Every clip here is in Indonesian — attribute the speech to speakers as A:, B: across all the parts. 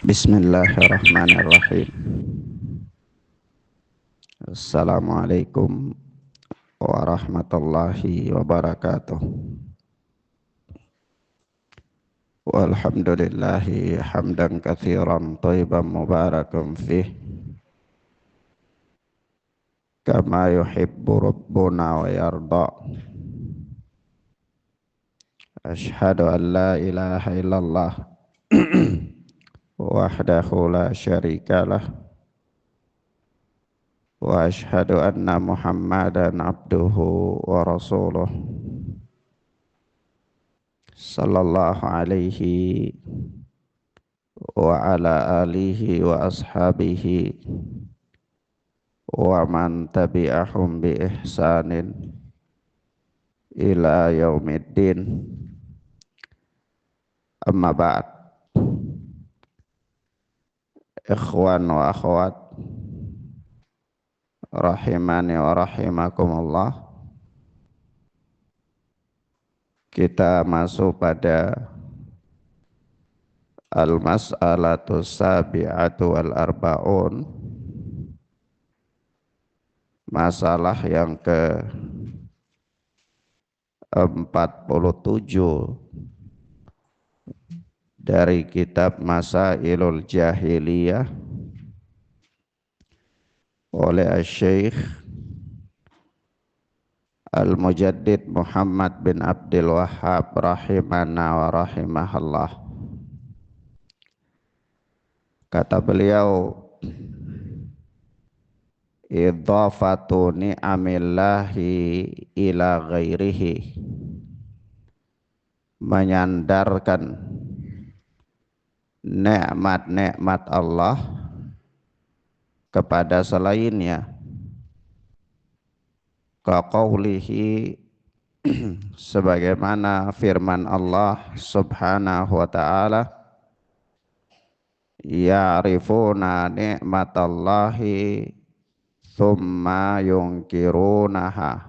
A: Bismillahirrahmanirrahim. Assalamualaikum warahmatullahi wabarakatuh. Walhamdulillahi hamdan katsiran thayyiban mubarakan fih kama yuhibbu rabbuna wa yarda. Ashhadu an la ilaha illallah wahdahu la syarikalah wa ashhadu anna Muhammadan abduhu wa rasuluh sallallahu alaihi wa ala alihi wa ashabihi wa man tabi'ahum bi ihsanin ila yaumiddin. Amma ba'd. Ikhwan wa akhwat rahimani wa rahimakumullah, kita masuk pada al-mas'alatu sabi'atu wal arba'un, masalah yang ke 47 dari kitab Masailul Jahiliyah oleh Syekh Al-Mujaddid Muhammad bin Abdul Wahhab rahimana wa rahimahallah. Kata beliau, idhafatu ni'amillahi ila ghairihi, menyandarkan nikmat-nikmat Allah kepada selainnya. Kaqaulihi, sebagaimana firman Allah subhanahu wa ta'ala, ya'rifuna ni'matallahi thumma yungkirunaha.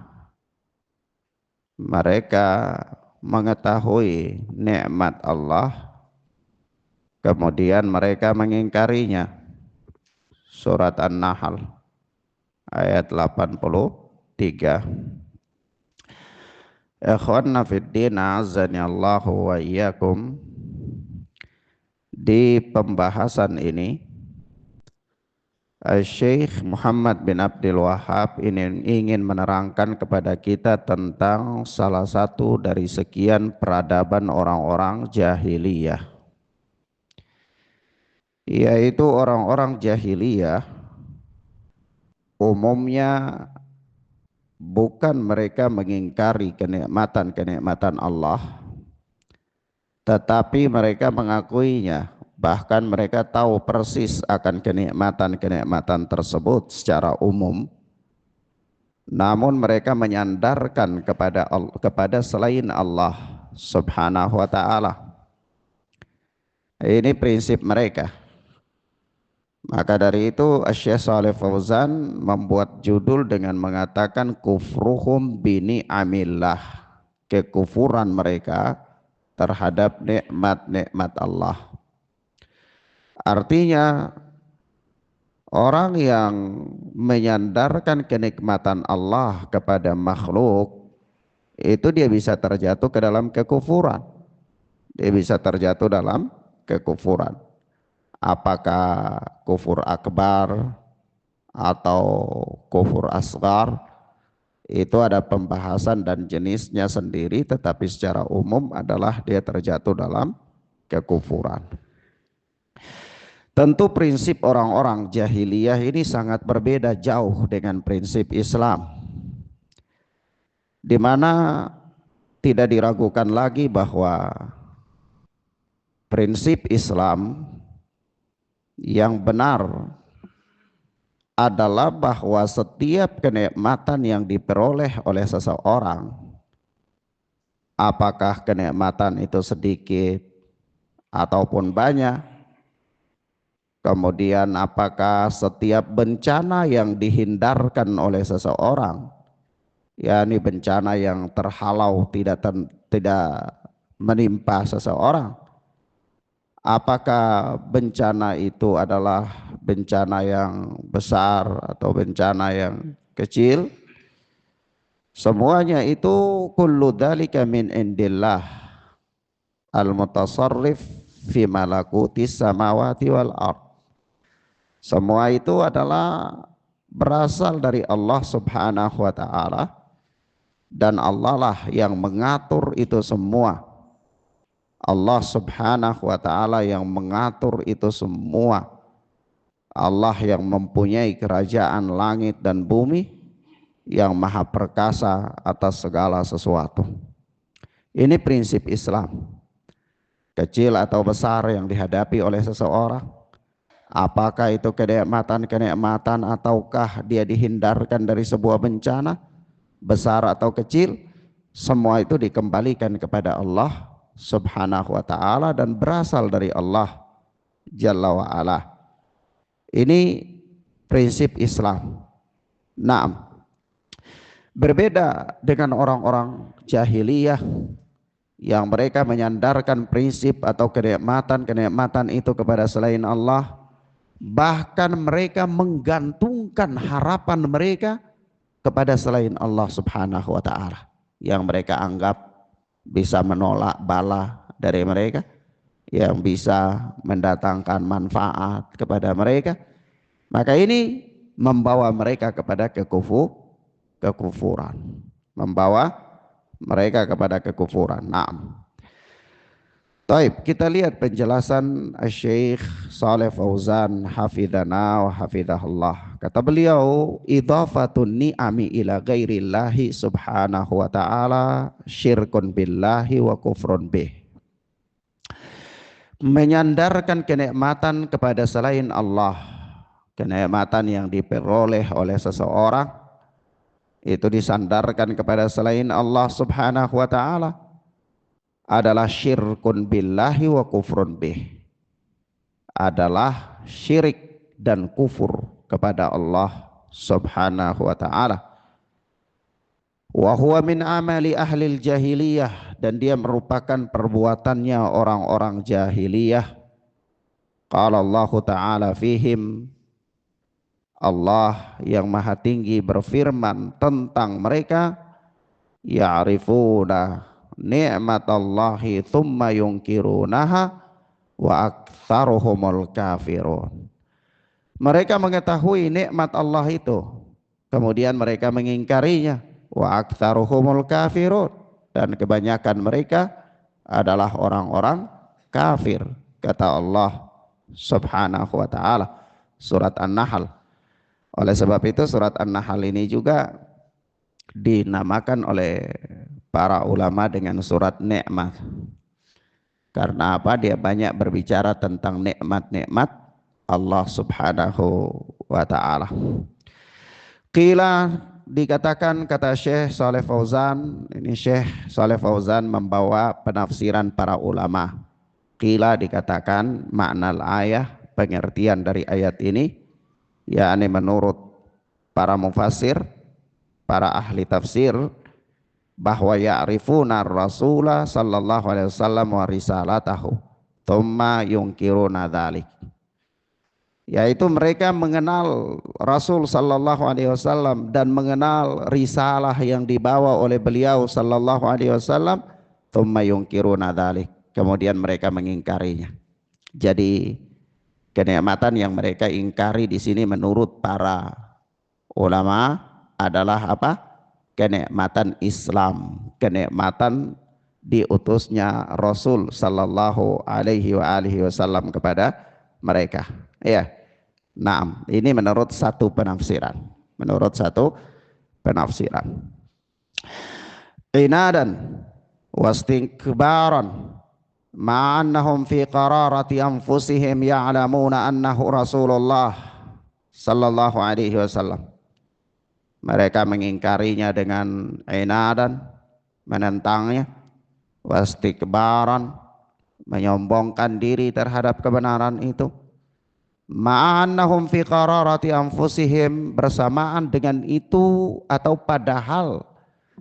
A: Mereka mengetahui nikmat Allah, kemudian mereka mengingkarinya. Surat An-Nahl ayat 83. Ikhwanna fiddin, azani Allahu wa iyyakum. Di pembahasan ini Syekh Muhammad bin Abdul Wahhab ini ingin menerangkan kepada kita tentang salah satu dari sekian peradaban orang-orang jahiliyah, yaitu orang-orang jahiliyah umumnya bukan mereka mengingkari kenikmatan Allah, tetapi mereka mengakuinya. Bahkan mereka tahu persis akan kenikmatan tersebut secara umum, namun mereka menyandarkan kepada selain Allah subhanahu wa ta'ala. Ini prinsip mereka. Maka dari itu Syekh Shalih Fauzan membuat judul dengan mengatakan kufruhum bini amillah, kekufuran mereka terhadap nikmat-nikmat Allah. Artinya orang yang menyandarkan kenikmatan Allah kepada makhluk, itu dia bisa terjatuh ke dalam kekufuran. Dia bisa terjatuh dalam kekufuran. Apakah kufur akbar atau kufur asghar, itu ada pembahasan dan jenisnya sendiri, tetapi secara umum adalah dia terjatuh dalam kekufuran. Tentu prinsip orang-orang jahiliyah ini sangat berbeda jauh dengan prinsip Islam, di mana tidak diragukan lagi bahwa prinsip Islam yang benar adalah bahwa setiap kenikmatan yang diperoleh oleh seseorang, apakah kenikmatan itu sedikit ataupun banyak, kemudian apakah setiap bencana yang dihindarkan oleh seseorang, yakni bencana yang terhalau tidak menimpa seseorang, Apakah bencana itu adalah bencana yang besar atau bencana yang kecil? Semuanya itu kullu dzalika min indillah al-mutasarrif fi malakutis samawati wal ard. Semua itu adalah berasal dari Allah Subhanahu wa taala, dan Allah lah yang mengatur itu semua. Allah Subhanahu wa taala yang mengatur itu semua. Allah yang mempunyai kerajaan langit dan bumi, yang maha perkasa atas segala sesuatu. Ini prinsip Islam. Kecil atau besar yang dihadapi oleh seseorang, apakah itu kenikmatan-kenikmatan ataukah dia dihindarkan dari sebuah bencana, besar atau kecil, semua itu dikembalikan kepada Allah Subhanahu wa taala dan berasal dari Allah Jalla wa ala. Ini prinsip Islam. Naam. Berbeda dengan orang-orang jahiliyah yang mereka menyandarkan prinsip atau kenikmatan-kenikmatan itu kepada selain Allah, bahkan mereka menggantungkan harapan mereka kepada selain Allah Subhanahu wa taala, yang mereka anggap bisa menolak bala dari mereka, yang bisa mendatangkan manfaat kepada mereka. Maka ini membawa mereka kepada kekufuran, membawa mereka kepada kekufuran. Naam. Taib, kita lihat penjelasan Syekh Shalih Fauzan hafidhana wa hafidhahullah. Kata beliau, idhafatun ni'ami ila ghairillahi subhanahu wa ta'ala syirkun billahi wa kufrun bih. Menyandarkan kenikmatan kepada selain Allah, kenikmatan yang diperoleh oleh seseorang, itu disandarkan kepada selain Allah Subhanahu wa taala, adalah syirkun billahi wa kufrun bih, adalah syirik dan kufur kepada Allah Subhanahu wa taala. Wa huwa min amali ahlil jahiliyah, dan dia merupakan perbuatannya orang-orang jahiliyah. Qala Allah taala fihim, Allah yang maha tinggi berfirman tentang mereka, ya'rifuna ni'matallahi thumma yunkirunaha wa aktsaruhumul kafirun. Mereka mengetahui nikmat Allah itu, kemudian mereka mengingkarinya. Wa aktsaruhumul kafirun, dan kebanyakan mereka adalah orang-orang kafir, kata Allah Subhanahu wa taala, surat An-Nahl. Oleh sebab itu surat An-Nahl ini juga dinamakan oleh para ulama dengan surat nikmat. Karena apa? Dia banyak berbicara tentang nikmat-nikmat Allah Subhanahu wa taala. Qila, dikatakan, kata Syekh Shalih Fauzan, ini Syekh Shalih Fauzan membawa penafsiran para ulama. Qila, dikatakan makna ayat, pengertian dari ayat ini, yakni menurut para mufassir, para ahli tafsir, bahwa ya'rifuna Rasulullah sallallahu alaihi wasallam wa risalatahu thumma yunkiruna dzalik, yaitu mereka mengenal Rasul sallallahu alaihi wasallam dan mengenal risalah yang dibawa oleh beliau sallallahu alaihi wasallam, thumma yunkiruna dzalik, kemudian mereka mengingkarinya. Jadi kenikmatan yang mereka ingkari di sini menurut para ulama adalah apa? Kenikmatan Islam, kenikmatan diutusnya Rasul sallallahu alaihi wasallam kepada mereka. Ya. Naam, ini menurut satu penafsiran. Menurut satu penafsiran. Inadan wastikbaran ma'annahum fi qararati anfusihim ya'lamuna annahu Rasulullah sallallahu alaihi wasallam. Mereka mengingkarinya dengan inadan, menentangnya, wastikbaran, menyombongkan diri terhadap kebenaran itu. Ma'annahum fi qararati anfusihim, bersamaan dengan itu atau padahal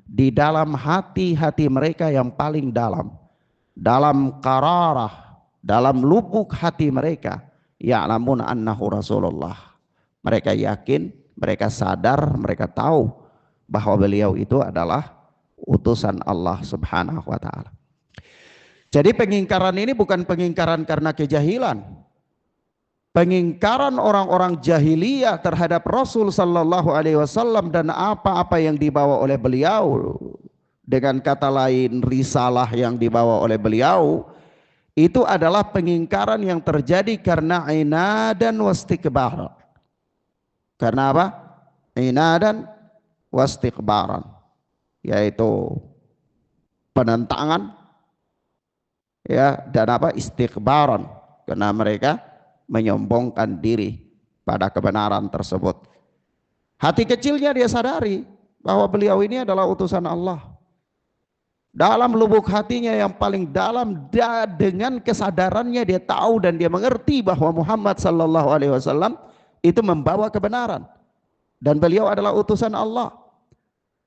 A: di dalam hati-hati mereka yang paling dalam qararah, dalam lubuk hati mereka, ya'lamun annahu Rasulullah. Mereka yakin, mereka sadar, mereka tahu bahwa beliau itu adalah utusan Allah Subhanahu wa taala. Jadi pengingkaran ini bukan pengingkaran karena kejahilan. Pengingkaran orang-orang jahiliyah terhadap Rasul sallallahu alaihi wasallam dan apa-apa yang dibawa oleh beliau, dengan kata lain risalah yang dibawa oleh beliau, itu adalah pengingkaran yang terjadi karena inadan wastikbar. Karena apa? Inadan wastikbaran, yaitu penentangan, ya, dan apa? Istikbaran, karena mereka menyombongkan diri pada kebenaran tersebut. Hati kecilnya dia sadari bahwa beliau ini adalah utusan Allah. Dalam lubuk hatinya yang paling dalam, dengan kesadarannya dia tahu dan dia mengerti bahwa Muhammad sallallahu alaihi wasallam itu membawa kebenaran dan beliau adalah utusan Allah.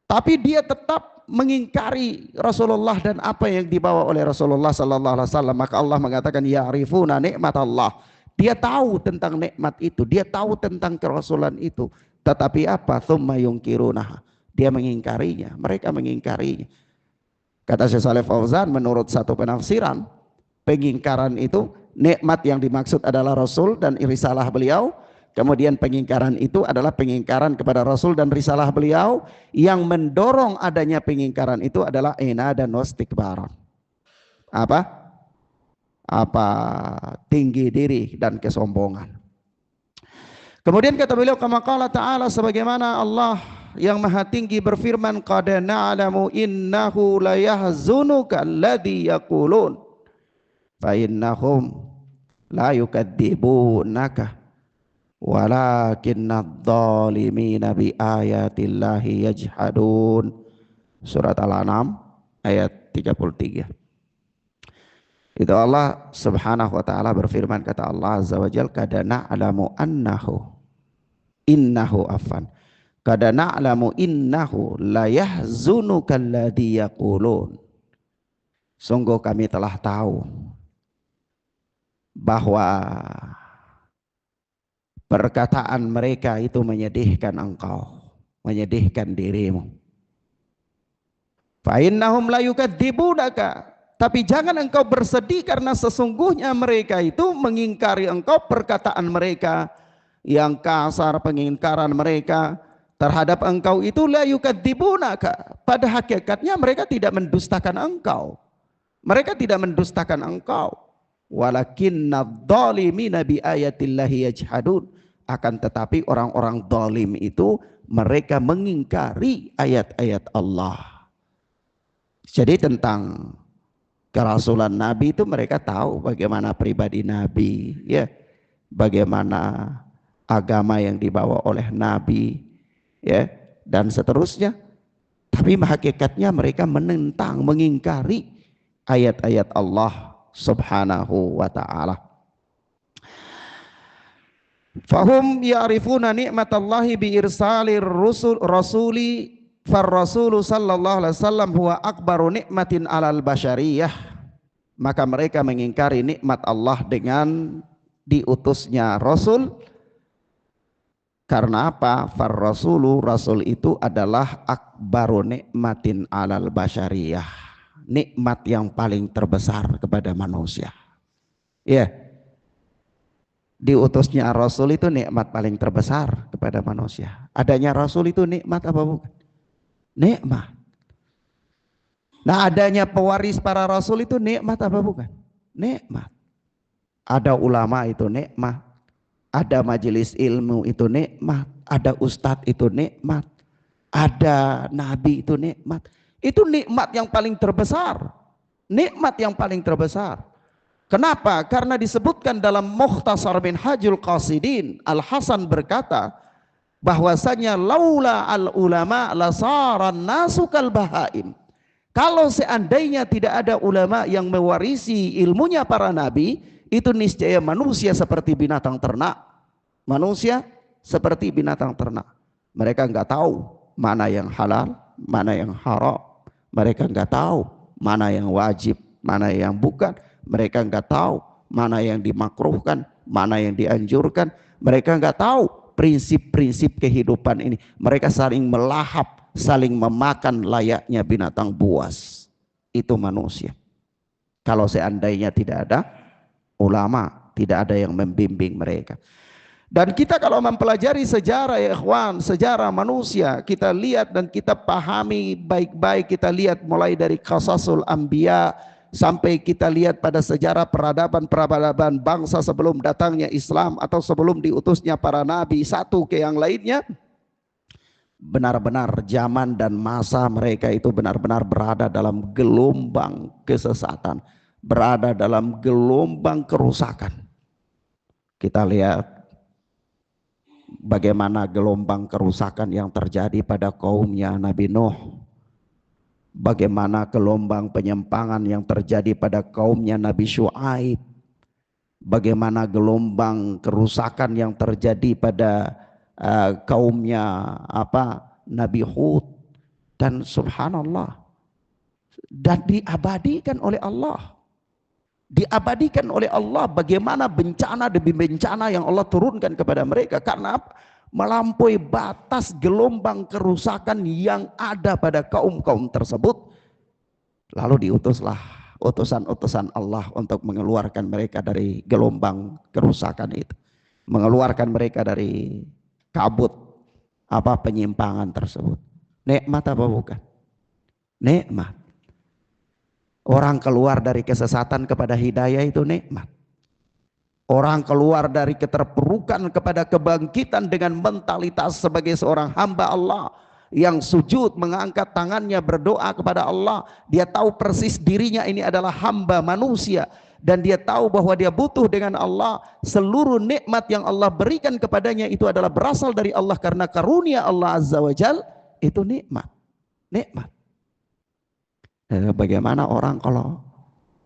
A: Tapi dia tetap mengingkari Rasulullah dan apa yang dibawa oleh Rasulullah sallallahu alaihi wasallam. Maka Allah mengatakan ya'rifuna nikmatallah. Dia tahu tentang nikmat itu, dia tahu tentang kerasulan itu, tetapi apa? Tsumma yungkirunah. Dia mengingkarinya, mereka mengingkarinya. Kata Syekh Shalih Fauzan, menurut satu penafsiran, pengingkaran itu nikmat yang dimaksud adalah Rasul dan risalah beliau. Kemudian pengingkaran itu adalah pengingkaran kepada Rasul dan risalah beliau. Yang mendorong adanya pengingkaran itu adalah inad dan wastikbaran. Apa? Tinggi diri dan kesombongan. Kemudian kata beliau, kama qala ta'ala, sebagaimana Allah yang maha tinggi berfirman, qad na'lamu innahu la yahzunuka alladhi yaqulun fa innahum la yukadzibunaka walakinnadh dhalimina bi ayatillahi yajhadun. Surat Al-An'am ayat 33. Itu Allah Subhanahu wa taala berfirman, kata Allah azza wajalla, qad na'lamu innahu la yahzunuka alladhi yaqulun. Sungguh kami telah tahu bahwa perkataan mereka itu menyedihkan engkau, menyedihkan dirimu. Fa innahum la yukadzibunaka. Tapi jangan engkau bersedih, karena sesungguhnya mereka itu mengingkari engkau. Perkataan mereka yang kasar, pengingkaran mereka terhadap engkau itu la yukadzibunaka. Pada hakikatnya mereka tidak mendustakan engkau. Mereka tidak mendustakan engkau. Walakinnadh dhalimina bi ayatillahi yajhadun. Akan tetapi orang-orang zalim itu mereka mengingkari ayat-ayat Allah. Jadi tentang kerasulan Nabi itu mereka tahu bagaimana pribadi Nabi, ya, bagaimana agama yang dibawa oleh Nabi, ya, dan seterusnya. Tapi hakikatnya mereka menentang, mengingkari ayat-ayat Allah Subhanahu wa taala. Fahum ya'rifuna ni'matallahi bi irsalir rasuli Farrasulu sallallahu alaihi wasallam huwa akbaru nikmatin alal bashariyah. Maka mereka mengingkari nikmat Allah dengan diutusnya Rasul. Karena apa? Farrasulu, Rasul itu adalah akbaru nikmatin alal bashariyah, nikmat yang paling terbesar kepada manusia. Ya, diutusnya Rasul itu nikmat paling terbesar kepada manusia. Adanya Rasul itu nikmat apa bukan? Nikmat. Nah, adanya pewaris para rasul itu nikmat apa bukan? Nikmat. Ada ulama itu nikmat, ada majelis ilmu itu nikmat, ada ustadz itu nikmat, ada nabi itu nikmat. Itu nikmat yang paling terbesar. Nikmat yang paling terbesar. Kenapa? Karena disebutkan dalam Mukhtasar Minhajul Qasidin, Al-Hasan berkata bahwasanya laula al ulama lasaran nasu kal bahaim. Kalau seandainya tidak ada ulama yang mewarisi ilmunya para nabi, itu niscaya manusia seperti binatang ternak. Manusia seperti binatang ternak. Mereka enggak tahu mana yang halal, mana yang haram. Mereka enggak tahu mana yang wajib, mana yang bukan. Mereka enggak tahu mana yang dimakruhkan, mana yang dianjurkan. Mereka nggak tahu prinsip-prinsip kehidupan ini. Mereka saling melahap, saling memakan layaknya binatang buas. Itu manusia. Kalau seandainya tidak ada ulama, tidak ada yang membimbing mereka. Dan kita kalau mempelajari sejarah ya ikhwan, sejarah manusia, kita lihat dan kita pahami baik-baik, kita lihat mulai dari qasasul anbiya sampai kita lihat pada sejarah peradaban bangsa sebelum datangnya Islam atau sebelum diutusnya para nabi satu ke yang lainnya. Benar-benar zaman dan masa mereka itu benar-benar berada dalam gelombang kesesatan, berada dalam gelombang kerusakan. Kita lihat bagaimana gelombang kerusakan yang terjadi pada kaumnya Nabi Nuh, bagaimana gelombang penyimpangan yang terjadi pada kaumnya Nabi Syuaib, bagaimana gelombang kerusakan yang terjadi pada kaumnya Nabi Hud. Dan subhanallah, dan diabadikan oleh Allah, diabadikan oleh Allah bagaimana bencana demi bencana yang Allah turunkan kepada mereka. Karena melampaui batas gelombang kerusakan yang ada pada kaum-kaum tersebut, lalu diutuslah utusan-utusan Allah untuk mengeluarkan mereka dari gelombang kerusakan itu, mengeluarkan mereka dari kabut penyimpangan tersebut. Nikmat apa bukan? Nikmat. Orang keluar dari kesesatan kepada hidayah itu nikmat. Orang keluar dari keterpurukan kepada kebangkitan dengan mentalitas sebagai seorang hamba Allah yang sujud, mengangkat tangannya berdoa kepada Allah. Dia tahu persis dirinya ini adalah hamba manusia dan dia tahu bahwa dia butuh dengan Allah. Seluruh nikmat yang Allah berikan kepadanya itu adalah berasal dari Allah karena karunia Allah Azza wa Jal. Itu nikmat. Nikmat. Bagaimana orang kalau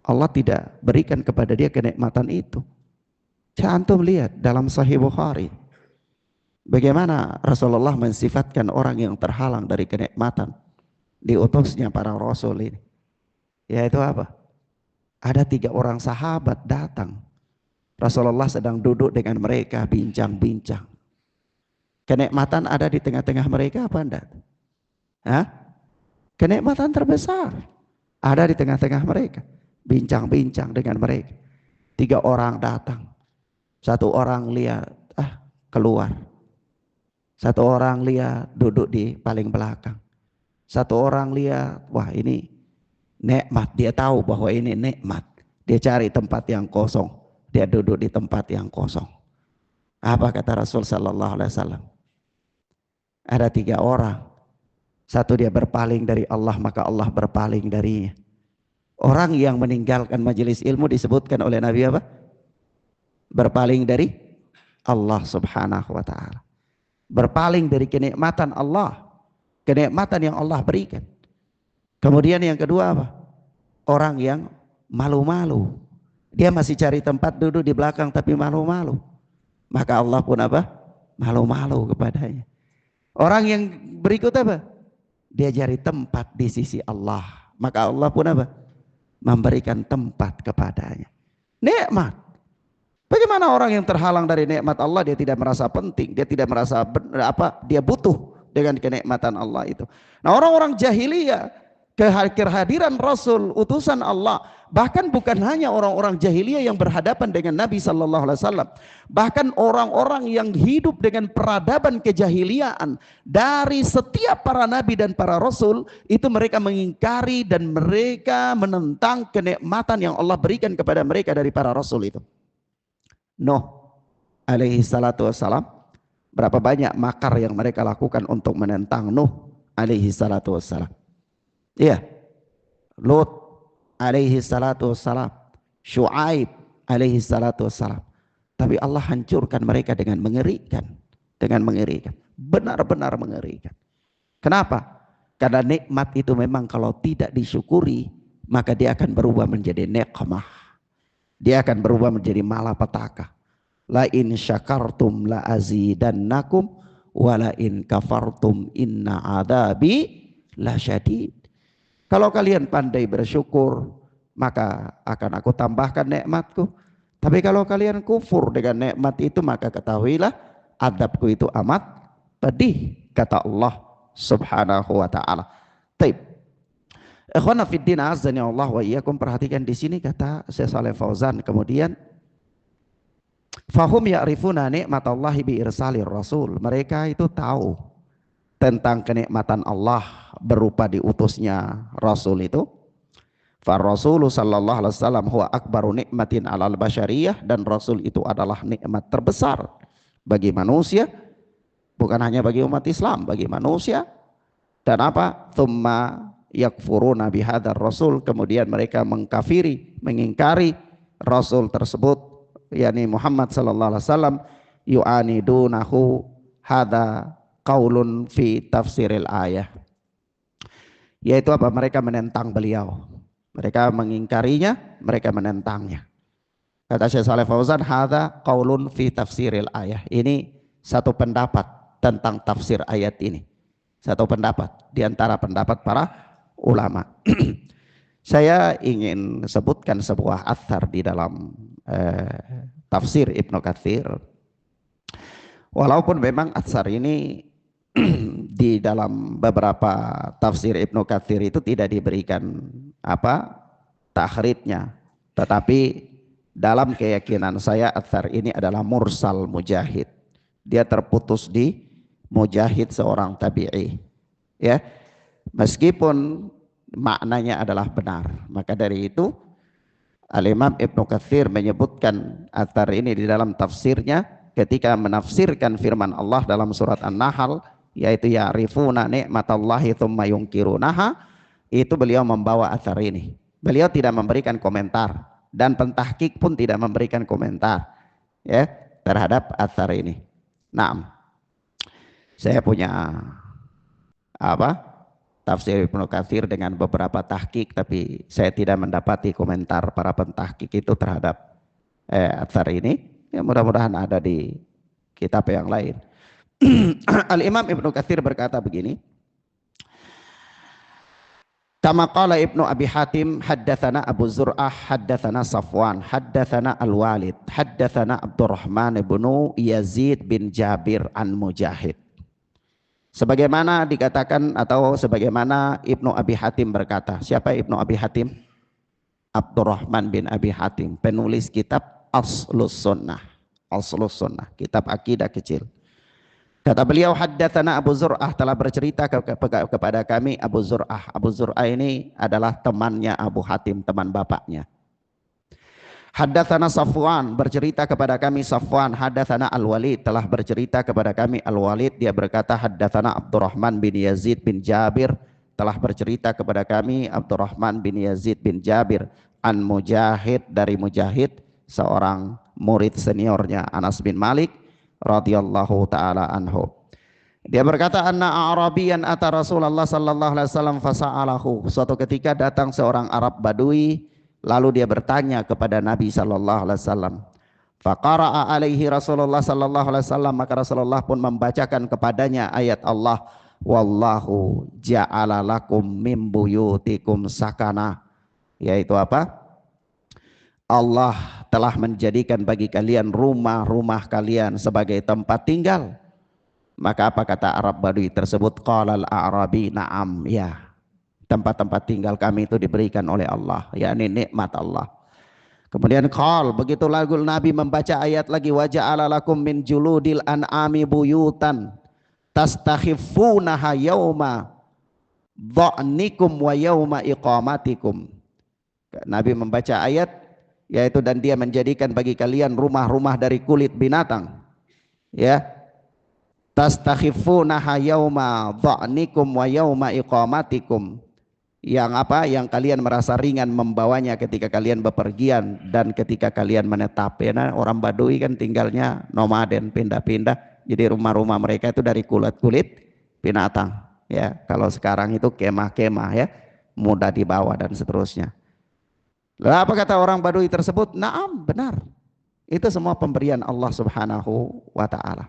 A: Allah tidak berikan kepada dia kenikmatan itu? Antum lihat dalam Sahih Bukhari bagaimana Rasulullah mensifatkan orang yang terhalang dari kenikmatan diutusnya para rasul ini. Yaitu apa? Ada 3 orang sahabat datang. Rasulullah sedang duduk dengan mereka bincang-bincang. Kenikmatan ada di tengah-tengah mereka apa enggak? Kenikmatan terbesar ada di tengah-tengah mereka, bincang-bincang dengan mereka. 3 orang datang, 1 orang lihat keluar, 1 orang lihat duduk di paling belakang, 1 orang lihat wah ini nikmat, dia tahu bahwa ini nikmat, dia cari tempat yang kosong, dia duduk di tempat yang kosong. Apa kata Rasul sallallahu alaihi wasallam? Ada 3 orang, 1 dia berpaling dari Allah maka Allah berpaling darinya. Orang yang meninggalkan majelis ilmu disebutkan oleh Nabi apa? Berpaling dari Allah subhanahu wa ta'ala. Berpaling dari kenikmatan Allah, kenikmatan yang Allah berikan. Kemudian yang kedua apa? Orang yang malu-malu. Dia masih cari tempat duduk di belakang tapi malu-malu. Maka Allah pun apa? Malu-malu kepadanya. Orang yang berikut apa? Dia cari tempat di sisi Allah. Maka Allah pun apa? Memberikan tempat kepadanya. Nikmat. Bagaimana orang yang terhalang dari nikmat Allah, dia tidak merasa penting, dia tidak merasa dia butuh dengan kenikmatan Allah itu. Nah, orang-orang jahiliyah, kehadiran Rasul utusan Allah, bahkan bukan hanya orang-orang jahiliyah yang berhadapan dengan Nabi sallallahu alaihi wasallam, bahkan orang-orang yang hidup dengan peradaban kejahiliaan dari setiap para nabi dan para rasul itu mereka mengingkari dan mereka menentang kenikmatan yang Allah berikan kepada mereka dari para rasul itu. Nuh alaihi salatu wassalam, berapa banyak makar yang mereka lakukan untuk menentang Nuh alaihi salatu wassalam. Iya, Lut alaihi salatu wassalam, Syuaib alaihi salatu wassalam. Tapi Allah hancurkan mereka dengan mengerikan, benar-benar mengerikan. Kenapa? Karena nikmat itu memang kalau tidak disyukuri maka dia akan berubah menjadi niqmah. Dia akan berubah menjadi malapetaka. La in syakartum la azidannakum wa la in kafartum inna adabi lasyadid. Kalau kalian pandai bersyukur maka akan aku tambahkan nikmatku. Tapi kalau kalian kufur dengan nikmat itu, maka ketahuilah adabku itu amat pedih, kata Allah Subhanahu wa taala. Taib. Ikhwana fiddin azani Allah wa iyyakum, perhatikan di sini kata Syekh Shalih Fauzan, kemudian fahum ya'rifuna nikmatallahi bi irsalir rasul. Mereka itu tahu tentang kenikmatan Allah berupa diutusnya rasul itu. Fa Rasul sallallahu alaihi wasallam huwa akbaru nikmatin 'alal basyariyah, dan rasul itu adalah nikmat terbesar bagi manusia, bukan hanya bagi umat Islam, bagi manusia. Dan apa? Tsumma yakfuruna bihadzal rasul, kemudian mereka mengkafiri, mengingkari rasul tersebut, yakni Muhammad sallallahu alaihi wasallam. Yu'anidunahu, hadza qaulun fi tafsiril ayah, yaitu apa? Mereka menentang beliau, mereka mengingkarinya, mereka menentangnya. Kata Syekh Shalih Fauzan, hadza qaulun fi tafsiril ayah, ini satu pendapat tentang tafsir ayat ini, satu pendapat di antara pendapat para ulama. Saya ingin sebutkan sebuah athar di dalam tafsir Ibnu Katsir. Walaupun memang athar ini di dalam beberapa tafsir Ibnu Katsir itu tidak diberikan takhrijnya, tetapi dalam keyakinan saya athar ini adalah mursal Mujahid. Dia terputus di Mujahid, seorang tabi'i, ya, meskipun maknanya adalah benar. Maka dari itu Al-Imam Ibnu Katsir menyebutkan athar ini di dalam tafsirnya ketika menafsirkan firman Allah dalam surat An-Nahl, yaitu ya'rifuna nikmatallahi tsumma yunkirunaha. Itu beliau membawa athar ini, beliau tidak memberikan komentar, dan pentahqiq pun tidak memberikan komentar, ya, terhadap athar ini. Nah, saya punya tafsir Ibnu Katsir dengan beberapa tahqiq, tapi saya tidak mendapati komentar para pentahqiq itu terhadap athar ini. Ya, mudah-mudahan ada di kitab yang lain. Al-Imam Ibnu Katsir berkata begini, kama qala Ibnu Abi Hatim, haddatsana Abu Zur'ah, haddatsana Safwan, haddatsana Al-Walid, haddatsana Abdurrahman bin Yazid bin Jabir an Mujahid. Sebagaimana dikatakan atau sebagaimana Ibnu Abi Hatim berkata. Siapa Ibnu Abi Hatim? Abdurrahman bin Abi Hatim, penulis kitab Aslus Sunnah. Aslus Sunnah, kitab akidah kecil. Kata beliau, haddatsana Abu Zur'ah, telah bercerita kepada kami Abu Zur'ah. Abu Zur'ah ini adalah temannya Abu Hatim, teman bapaknya. Haddatsana Safwan, bercerita kepada kami Safwan. Haddatsana Al-Walid, telah bercerita kepada kami Al-Walid. Dia berkata, haddatsana Abdurrahman bin Yazid bin Jabir, telah bercerita kepada kami Abdurrahman bin Yazid bin Jabir an Mujahid, dari Mujahid, seorang murid seniornya Anas bin Malik radhiyallahu taala anhu. Dia berkata, anna a'rabiyan ata Rasulullah sallallahu alaihi wasallam fasa'alahu. Suatu ketika datang seorang Arab Badui, lalu dia bertanya kepada Nabi sallallahu alaihi wasallam. Faqara'a alaihi Rasulullah sallallahu alaihi wasallam, maka Rasulullah pun membacakan kepadanya ayat Allah, wallahu ja'ala lakum min buyutikum sakana, yaitu apa? Allah telah menjadikan bagi kalian rumah-rumah kalian sebagai tempat tinggal. Maka apa kata Arab Badui tersebut? Qalal a'rabi, na'am, ya, tempat-tempat tinggal kami itu diberikan oleh Allah, yakni nikmat Allah. Kemudian begitu lagu Nabi membaca ayat lagi, wa ja'ala lakum min juludil an'ami buyutan tastakhifunaha yauma dha'nikum wa yauma iqamatikum. Nabi membaca ayat, yaitu dan dia menjadikan bagi kalian rumah-rumah dari kulit binatang, ya, tastakhifunaha yauma dha'nikum wa yauma iqamatikum, yang apa, yang kalian merasa ringan membawanya ketika kalian bepergian dan ketika kalian menetap. Ya, nah, orang Badui kan tinggalnya nomaden, pindah-pindah, jadi rumah-rumah mereka itu dari kulit-kulit binatang, ya. Kalau sekarang itu kemah-kemah, ya, mudah dibawa dan seterusnya. Lalu apa kata orang Badui tersebut? Naam, benar. Itu semua pemberian Allah Subhanahu wa taala.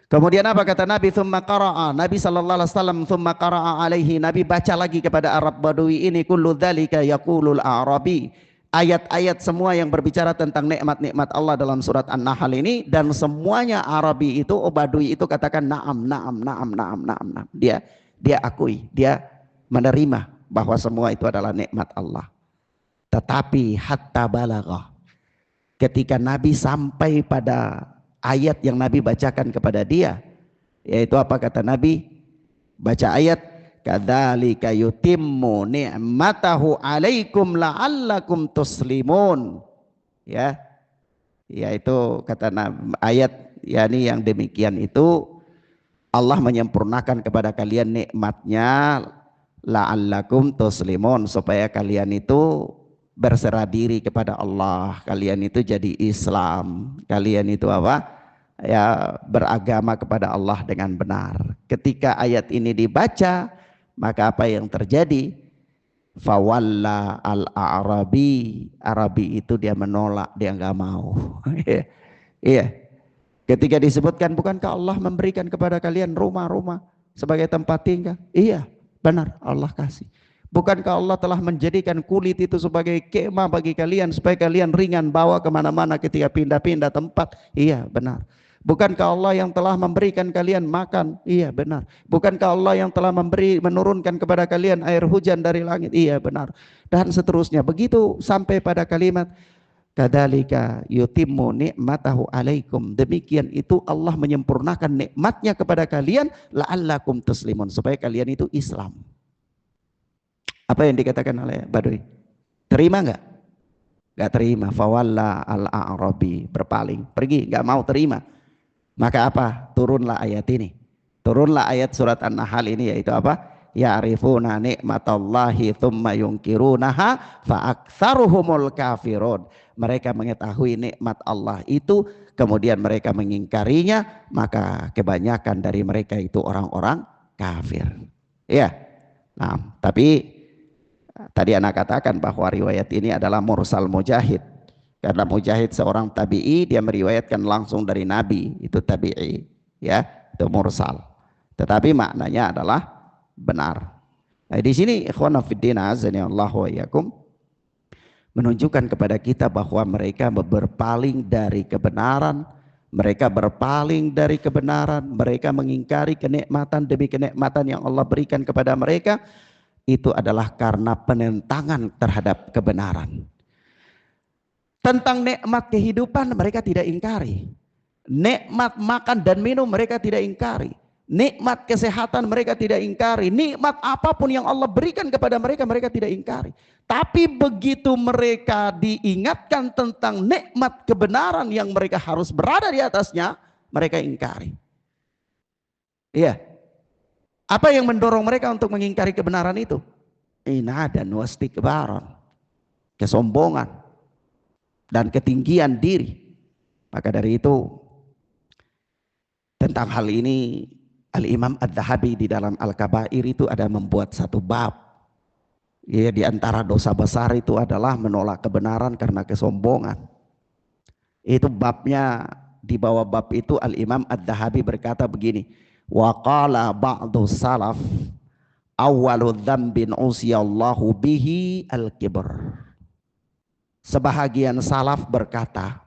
A: Kemudian apa kata Nabi? Tsumma qara'a, Nabi sallallahu alaihi wasallam, tsumma qara'a alaihi, Nabi baca lagi kepada Arab Badui ini, kullu dzalika yaqulul a'rabi ayat-ayat semua yang berbicara tentang nikmat-nikmat Allah dalam surat An-Nahl ini, dan semuanya Arabi itu, Badui itu katakan na'am, na'am, na'am, na'am, na'am, na'am. Dia akui, dia menerima bahwa semua itu adalah nikmat Allah. Tetapi hatta balaghah, ketika Nabi sampai pada ayat yang Nabi bacakan kepada dia, yaitu apa kata Nabi? Baca ayat, kadzalika yutimmu ni'matahu 'alaikum la'allakum tuslimun. Ya. Yaitu kata ayat yakni yang demikian itu Allah menyempurnakan kepada kalian nikmatnya la'allakum tuslimun, supaya kalian itu berserah diri kepada Allah, kalian itu jadi Islam, kalian itu apa? Ya, beragama kepada Allah dengan benar. Ketika ayat ini dibaca, maka apa yang terjadi? Fawalla al-Arabi, Arabi itu dia menolak, dia nggak mau. Iya. Ketika disebutkan, bukankah Allah memberikan kepada kalian rumah-rumah sebagai tempat tinggal? Iya, benar, Allah kasih. Bukankah Allah telah menjadikan kulit itu sebagai kemah bagi kalian supaya kalian ringan bawa kemana-mana ketika pindah-pindah tempat? Iya, benar. Bukankah Allah yang telah memberikan kalian makan? Iya, benar. Bukankah Allah yang telah menurunkan kepada kalian air hujan dari langit? Iya, benar. Dan seterusnya. Begitu sampai pada kalimat kadzalika yutimmu ni'matahu 'alaikum. Demikian itu Allah menyempurnakan nikmatnya kepada kalian la'allakum tuslimun, supaya kalian itu Islam. Apa yang dikatakan oleh Badui? Terima enggak? Enggak terima. Fawalla al-A'rabi, berpaling, pergi, enggak mau terima. Maka apa? Turunlah ayat ini. Turunlah ayat surat An-Nahl ini, yaitu apa? Ya'rifuna ni'matallahi thumma yunkirunaha fa'aktsaruhumul kafirun. Mereka mengetahui nikmat Allah itu, kemudian mereka mengingkarinya, maka kebanyakan dari mereka itu orang-orang kafir. Ya. Nah, tapi tadi anak katakan bahwa riwayat ini adalah mursal Mujahid. Karena Mujahid seorang tabi'i, dia meriwayatkan langsung dari Nabi, itu tabi'i, ya, itu mursal. Tetapi maknanya adalah benar. Nah, di sini ikhwana fiddin azani Allah wa iyyakum menunjukkan kepada kita bahwa mereka berpaling dari kebenaran, mereka berpaling dari kebenaran, mereka mengingkari kenikmatan demi kenikmatan yang Allah berikan kepada mereka, itu adalah karena penentangan terhadap kebenaran. Tentang nikmat kehidupan mereka tidak ingkari. Nikmat makan dan minum mereka tidak ingkari. Nikmat kesehatan mereka tidak ingkari. Nikmat apapun yang Allah berikan kepada mereka, mereka tidak ingkari. Tapi begitu mereka diingatkan tentang nikmat kebenaran yang mereka harus berada di atasnya, mereka ingkari. Iya. Apa yang mendorong mereka untuk mengingkari kebenaran itu? Inadan wastikbaran, kesombongan dan ketinggian diri. Maka dari itu, tentang hal ini Al-Imam Adz-Dzahabi di dalam Al-Kabair itu ada membuat satu bab. Ya, di antara dosa besar itu adalah menolak kebenaran karena kesombongan. Itu babnya, di bawah bab itu Al-Imam Adz-Dzahabi berkata begini, wa qala ba'du salaf awwalu dzambin usiyallahu bihi al-kibr. Sebahagian salaf berkata,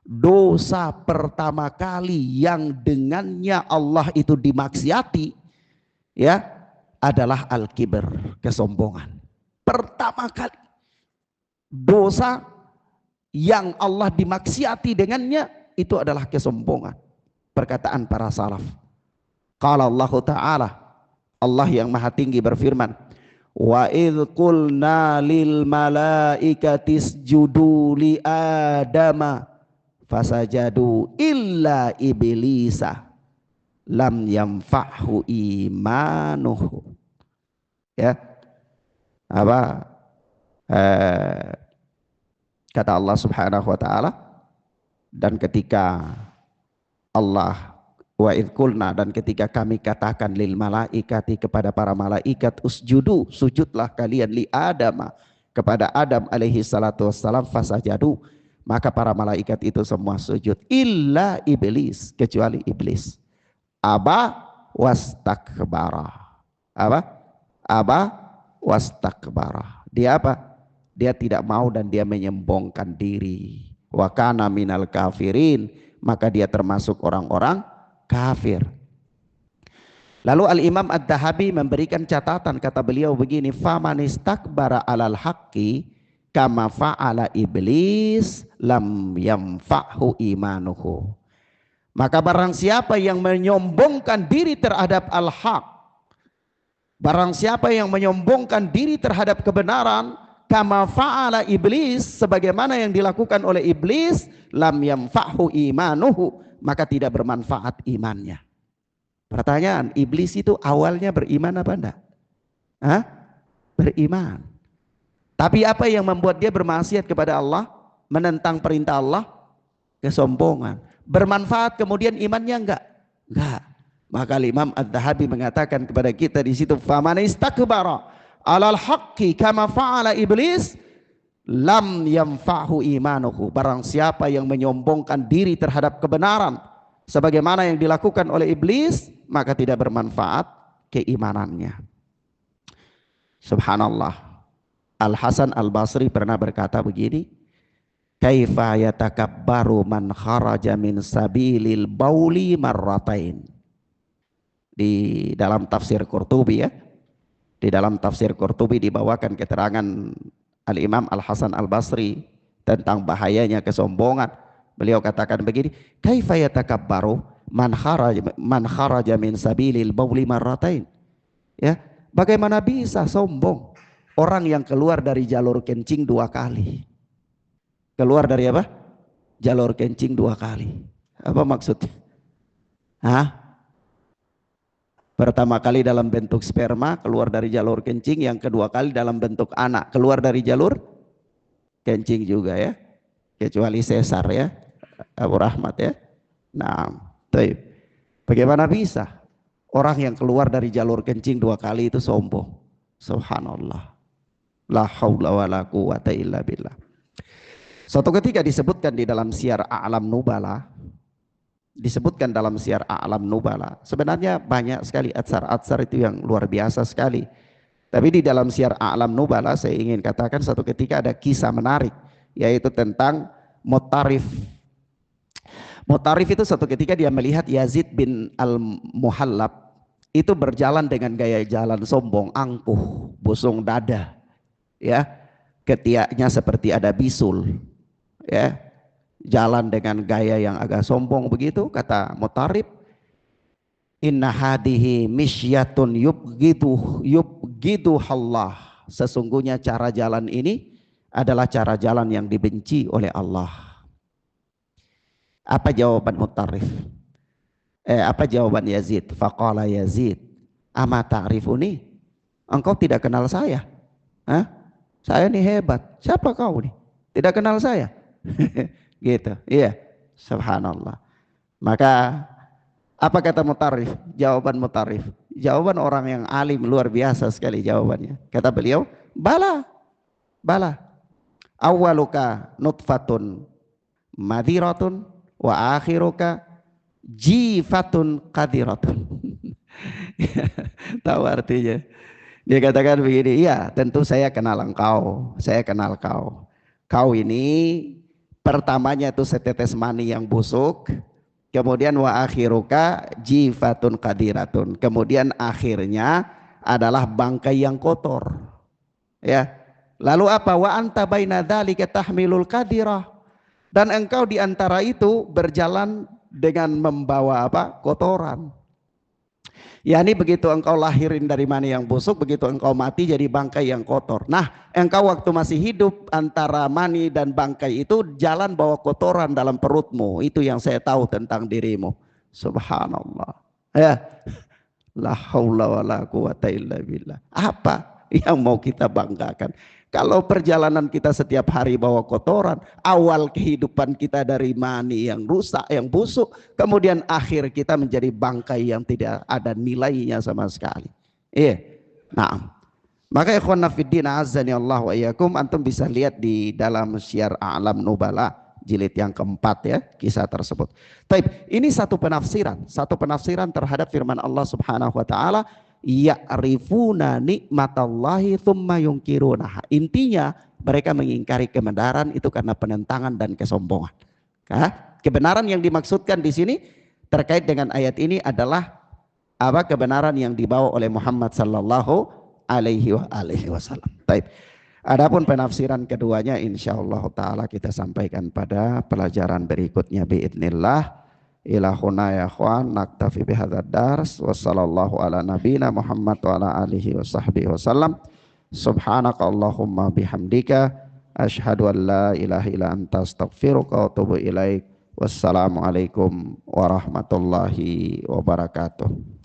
A: dosa pertama kali yang dengannya Allah itu dimaksiati, ya, adalah al-kibr, kesombongan. Pertama kali dosa yang Allah dimaksiati dengannya itu adalah kesombongan. Perkataan para salaf. Qala Allah Ta'ala, Allah yang maha tinggi berfirman, wa idh qulna lil malaikati isjudu li adama fasajadu illa iblisa lam yanfa'hu imanuhu. Ya, apa kata Allah Subhanahu wa taala, dan ketika Allah wa idh qulna, dan ketika kami katakan lil malaikati, kepada para malaikat, usjudu, sujudlah kalian, li adama, kepada Adam alaihi salatu wassalam, fasajadu, maka para malaikat itu semua sujud, illa iblis, kecuali iblis. Aba wastakbara. Apa? Aba wastakbara. Dia apa? dia tidak mau dan dia menyombongkan diri. Wa kana minal kafirin, maka dia termasuk orang-orang kafir. Lalu Al-Imam Ad-Dahabi memberikan catatan, kata beliau begini, faman istakbara alal haqqi kama fa'ala iblis lam yamfa'hu imanuhu. Maka barang siapa yang menyombongkan diri terhadap al-haq, barang siapa yang menyombongkan diri terhadap kebenaran, kama fa'ala iblis, sebagaimana yang dilakukan oleh iblis, lam yamfa'hu imanuhu, maka tidak bermanfaat imannya. Pertanyaan, iblis itu awalnya beriman apa enggak? Hah? Beriman. Tapi apa yang membuat dia bermaksiat kepada Allah, menentang perintah Allah? Kesombongan. Bermanfaat kemudian imannya enggak? Enggak. Maka Imam Ad-Dahabi mengatakan kepada kita di situ, faman istakbara alal haqqi kama fa'ala iblis lam yamfa'hu imanuhu. Barang siapa yang menyombongkan diri terhadap kebenaran sebagaimana yang dilakukan oleh iblis, maka tidak bermanfaat keimanannya. Subhanallah. Al-Hasan Al-Basri pernah berkata begini, kaifa yatakabbaru man kharaja min sabilil bauli marratain. Di dalam tafsir Qurtubi ya, di dalam tafsir Qurtubi dibawakan keterangan Al-Imam Al-Hasan Al-Basri tentang bahayanya kesombongan. Beliau katakan begini, kaifa yatakabbaru man kharaja min sabilil bauli marratain. Ya, bagaimana bisa sombong orang yang keluar dari jalur kencing 2 kali? Keluar dari apa? Jalur kencing 2 kali. Apa maksudnya? Hah? Pertama kali dalam bentuk sperma keluar dari jalur kencing, yang kedua kali dalam bentuk anak keluar dari jalur kencing juga ya. Kecuali sesar ya, Abu Rahmat ya. Nah, bagaimana bisa orang yang keluar dari jalur kencing 2 kali itu sombong? Subhanallah. La haula wa la quwata illa billah. Suatu ketika disebutkan di dalam Syiar A'lam Nubala, disebutkan dalam Syiar A'lam Nubala, sebenarnya banyak sekali atsar itu yang luar biasa sekali. Tapi di dalam Syiar A'lam Nubala saya ingin katakan suatu ketika ada kisah menarik, yaitu tentang Mutarif. Mutarif itu suatu ketika dia melihat Yazid bin Al-Muhallab itu berjalan dengan gaya jalan sombong, angkuh, busung dada, ya, ketiaknya seperti ada bisul, ya, jalan dengan gaya yang agak sombong begitu. Kata Mutarif, inna hadihi misyatun yubgidu Allah. Sesungguhnya cara jalan ini adalah cara jalan yang dibenci oleh Allah. Apa jawaban Mutarif? Apa jawaban Yazid? Faqala Yazid, ama ta'rifuni? Engkau tidak kenal saya? Hah? Saya ini hebat. Siapa kau nih? Tidak kenal saya? Gitu. Iya. Subhanallah. Maka apa kata Mutarif? Jawaban Mutarif, jawaban orang yang alim, luar biasa sekali jawabannya. Kata beliau, bala, bala. Awwaluka nutfatun madhiratun wa akhiruka jifatun qadiratun. Tahu artinya? Dia katakan begini, iya tentu saya kenal engkau, saya kenal kau. Kau ini pertamanya itu setetes mani yang busuk, kemudian wa akhiruka jifatun qadiratun, kemudian akhirnya adalah bangkai yang kotor. Ya. Lalu apa? Wa anta baina dzalika tahmilul qadirah. Dan engkau di antara itu berjalan dengan membawa apa? Kotoran. Yani begitu engkau lahirin dari mani yang busuk, begitu engkau mati jadi bangkai yang kotor. Nah, engkau waktu masih hidup antara mani dan bangkai itu jalan bawa kotoran dalam perutmu. Itu yang saya tahu tentang dirimu. Subhanallah. Ya. La haula wala quwata illa billah. Apa yang mau kita banggakan? Kalau perjalanan kita setiap hari bawa kotoran, awal kehidupan kita dari mani yang rusak, yang busuk, kemudian akhir kita menjadi bangkai yang tidak ada nilainya sama sekali. Iya. Nah, maka ikhwan fiddin azani Allah wa iyyakum, antum bisa lihat di dalam Syiar A'lam Nubala jilid yang keempat ya, kisah tersebut. Taib, ini satu penafsiran terhadap firman Allah Subhanahu wa taala, ya'rifuna nikmatallahi thumma yungkirunaha. Intinya mereka mengingkari kebenaran itu karena penentangan dan kesombongan. Kebenaran yang dimaksudkan di sini terkait dengan ayat ini adalah apa? Kebenaran yang dibawa oleh Muhammad sallallahu alaihi wasallam. Baik. Adapun penafsiran keduanya insyaallah taala kita sampaikan pada pelajaran berikutnya biidznillah. Ilahuna ya ikhwan, naktafi bihadzal dars. Wassallallahu ala nabiyina Muhammad wa ala alihi wa sahbihi wasallam. Subhanaka Allahumma bihamdika asyhadu an la ilaha illa anta astaghfiruka wa atubu ilaik. Wassalamualaikum warahmatullahi wabarakatuh.